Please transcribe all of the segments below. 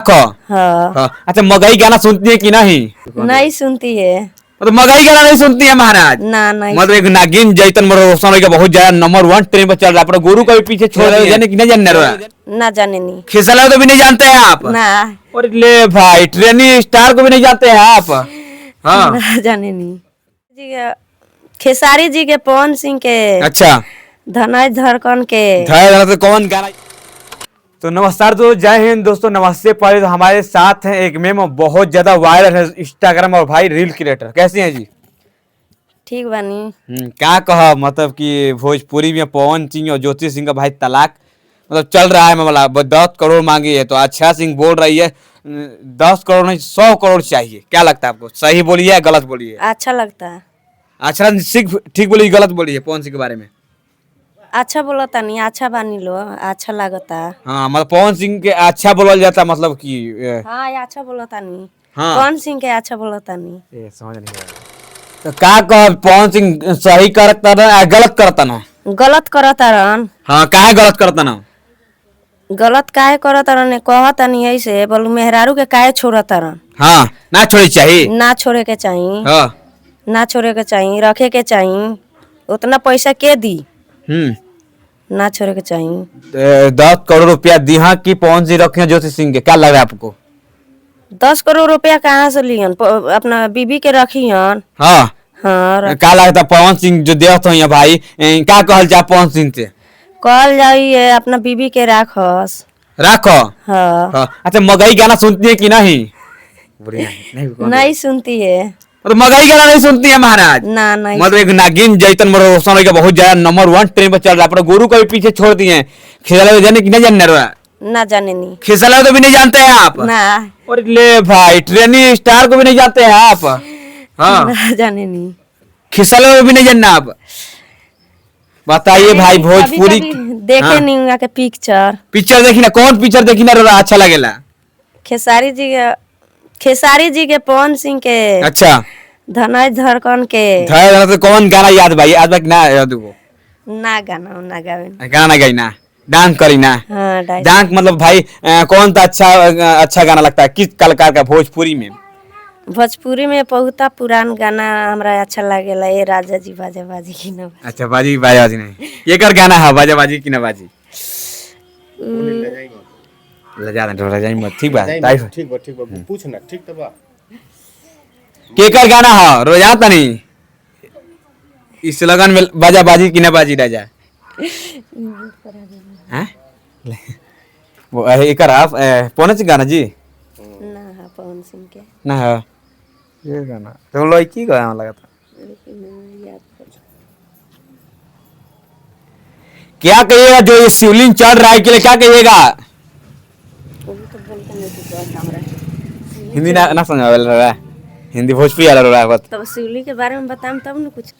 हाँ। हाँ। अच्छा, मगही गाना सुनती है कि नहीं? नहीं सुनती है। मतलब मगही गाना नहीं सुनती है महाराज? ना नहीं मतलब एक नागिन जैतन रोशन का बहुत ज्यादा नंबर 1 ट्रेन पर चल रहा है, अपने गुरु को भी पीछे छोड़ रहे जाने कि नहीं जानने रहा? ना जाने नहीं। खिसला तो भी नहीं जानते हैं आप? ना और ले भाई, ट्रेनी स्टार को भी नहीं जानते हैं आप? हाँ। ना जाने नहीं जी के, खेसारी जी के, पवन सिंह के, अच्छा, धनय धड़कन के। तो कौन गाना? तो नमस्कार दोस्तों, जय हिंद दोस्तों, नमस्ते। पहले तो हमारे साथ हैं एक मेम बहुत ज्यादा वायरल है इंस्टाग्राम और भाई रील क्रिएटर। कैसे हैं जी? ठीक बानी। क्या कहा, मतलब कि भोजपुरी में पवन सिंह और ज्योति सिंह का भाई तलाक मतलब चल रहा है मामला। 10 करोड़ मांगी है तो अच्छा सिंह बोल रही है 10 करोड़ नहीं 100 करोड़ चाहिए। क्या लगता है आपको, सही बोलिए या गलत बोलिए? अच्छा लगता है। अच्छा सिंह ठीक बोली गलत बोली है पवन सिंह के बारे में? अच्छा बोलता नहीं, अच्छा बानी लो, अच्छा लगता। हाँ, मतलब पवन सिंह के अच्छा बोला जाता, मतलब कि हाँ, ये अच्छा बोलता नहीं। हाँ। पवन सिंह के अच्छा बोलता नहीं। ये समझ नहीं आ रहा। तो क्या कह, पवन सिंह सही करता ना या गलत करता ना? गलत करता रहन। हाँ, काहे गलत करता ना? गलत काहे करता रहन कहता नहीं ऐसे बोलू, मेहरारू के काहे छोड़ता रहन। हाँ, ना छोड़ी चाहिए। ना छोड़े के चाहिए। हाँ। ना छोड़े के चाहिए, रखे के चाहिए। उतना पैसा के दी, ना छोड़े के चाहिए। 10 करोड़ रुपया दिहा की पवन सिंह रखे ज्योति सिंह के, क्या लग रहा है आपको? 10 करोड़ रुपया कहाँ से लियन? अपना बीबी के रखियन। हाँ। हाँ, क्या लगता है पवन सिंह जो देवत हो भाई, क्या कहल जा पवन सिंह से? कहल जाइए अपना बीबी के राखस। रखो। हाँ। हाँ। अच्छा, मगही गाना सुनती है कि नहीं? नहीं सुनती है। मतलब मगही गाना नहीं सुनती है महाराज? ना नहीं मतलब एक नागिन जैतन रोशन का बहुत ज्यादा नंबर 1 ट्रेन पर चल रहा है, अपने गुरु को भी पीछे छोड़ दिए हैं। खिसला तो जाने कि नहीं जानने रहा? ना जाने नहीं। खिसला तो भी नहीं जानते हैं आप? ना और ले भाई, ट्रेनी स्टार को भी नहीं जानते हैं आप? हाँ। ना जाने नहीं। खिसला को भी नहीं जानना आप? बताइए भाई, भोजपुरी कभी देखे हाँ। नहीं उनका के पिक्चर। पिक्चर देखी ना, कौन पिक्चर देखी ना रहा अच्छा लगेला? खेसारी जी के, पवन सिंह के, अच्छा, धनय धड़कन के। तो कौन गाना याद भाई? याद भाई ना याद हो? ना गाना ना गावे। गाना गाई ना, डांस करी ना? हाँ, डांस मतलब भाई कौन सा अच्छा गाना लगता है किस कलाकार का भोजपुरी में? भोजपुरी में बहुत पुरान गाना हमरा अच्छा लागेला। ये राजा जी बाजा बाजी की ना। अच्छा, बाजी बाजी नहीं, ये कर गाना है बाजा बाजी की ना बाजी? लजा दे लजाई मत, ठीक बा ठीक बा पूछ ना, ठीक तो बा। केकर गाना है रोजा तनी इस लगन में बाजा बाजी की ना बाजी राजा? हैं वो एकर आप पौने से गाना जी ना है पवन सिंह के। ना है ये गाना तो लड़की गाना लगा था। क्या कहिएगा जो ये शिवलिंग चढ़ रहा है के लिए, क्या कहिएगा? हिंदी ना समझ रहा है, हिंदी भोजपुरी आ रहा है बस। तब शिवली के बारे में बताम तब न कुछ।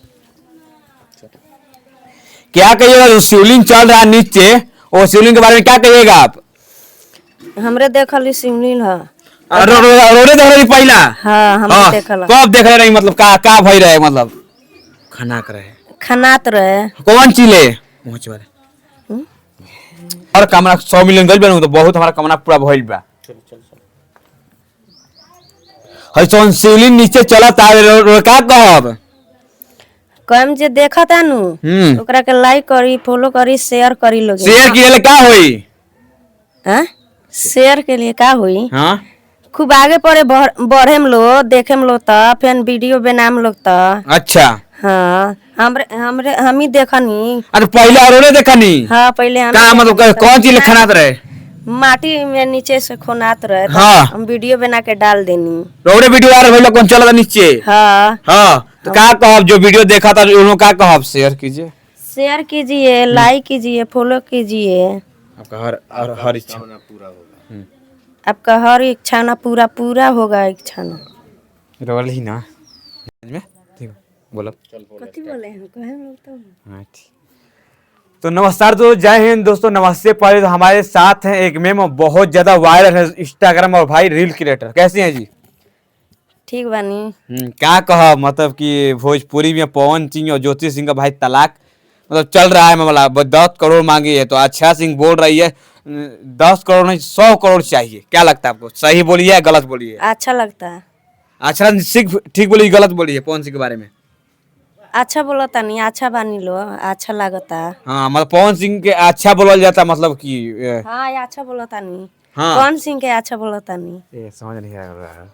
क्या कहिएगा जो शिवलिंग चल रहा है नीचे, वो शिवलिंग के बारे में क्या कहिएगा आप? हमरे देखल शिवलिंग है। रोडे देख रही पहला? हाँ, हमरे देखल। कब देख रहे? मतलब का भई रहे, मतलब खाना कर रहे, खनात रहे। कौन चिले पहुंच वाले और कमरा 100 मिलियन गल बनू तो बहुत हमारा कमरा पूरा भइल बा। हई सोन शिवलिंग नीचे चलत आवे का कहब? कम जे देखता नु ओकरा के लाइक करी, फॉलो करी, शेयर करी लोग। शेयर किए का होई? हां, शेयर के लिए का होई? हां, खूब आगे पड़े बढ़ेम लो, देखेम लो त फिर वीडियो बनाम लोग त। अच्छा। हाँ, हमरे हम ही देखनी। अरे पहले औरों देखनी? हाँ, पहले हम का मतलब कौन चीज खनात रहे? माटी में नीचे से खोनात रहे। हाँ। हम वीडियो बना के डाल देनी। रोडे वीडियो आ रहा कौन चला था नीचे? हाँ। हाँ, तो क्या कहब जो वीडियो देखा था उन्होंने क्या कहब? शेयर कीजिए, शेयर कीजिए, लाइक कीजिए, फॉलो कीजिए। आपका हर इच्छा पूरा होगा। आपका हर इच्छा ना पूरा होगा इच्छा ना। रोल ही ना में ठीक बोलो। कथी बोले हैं कहे लोग तो। हाँ ठीक। तो नमस्कार दोस्तों, जय हिंद दोस्तों, नमस्ते। पहले तो हमारे साथ हैं एक मेम बहुत ज्यादा वायरल है इंस्टाग्राम और भाई रील क्रिएटर। कैसे हैं जी? ठीक बानी। क्या कहा, मतलब कि भोजपुरी में पवन सिंह और ज्योति सिंह का भाई तलाक मतलब चल रहा है मामला। 10 करोड़ मांगी है तो अच्छा सिंह बोल रही है 10 करोड़ नहीं 100 करोड़ चाहिए, क्या लगता है आपको? सही बोलिए या गलत बोलिए? अच्छा लगता है। अच्छा सिर्फ ठीक बोलिए, गलत बोलिए पवन सिंह के बारे में? अच्छा बोला तानी, अच्छा बानी लो, अच्छा लगता। हाँ मतलब पवन सिंह के अच्छा बोला जाता, मतलब कि हाँ ये अच्छा बोला तानी। हाँ कौन सिंह के अच्छा बोला तानी? ये समझ नहीं आ रहा है।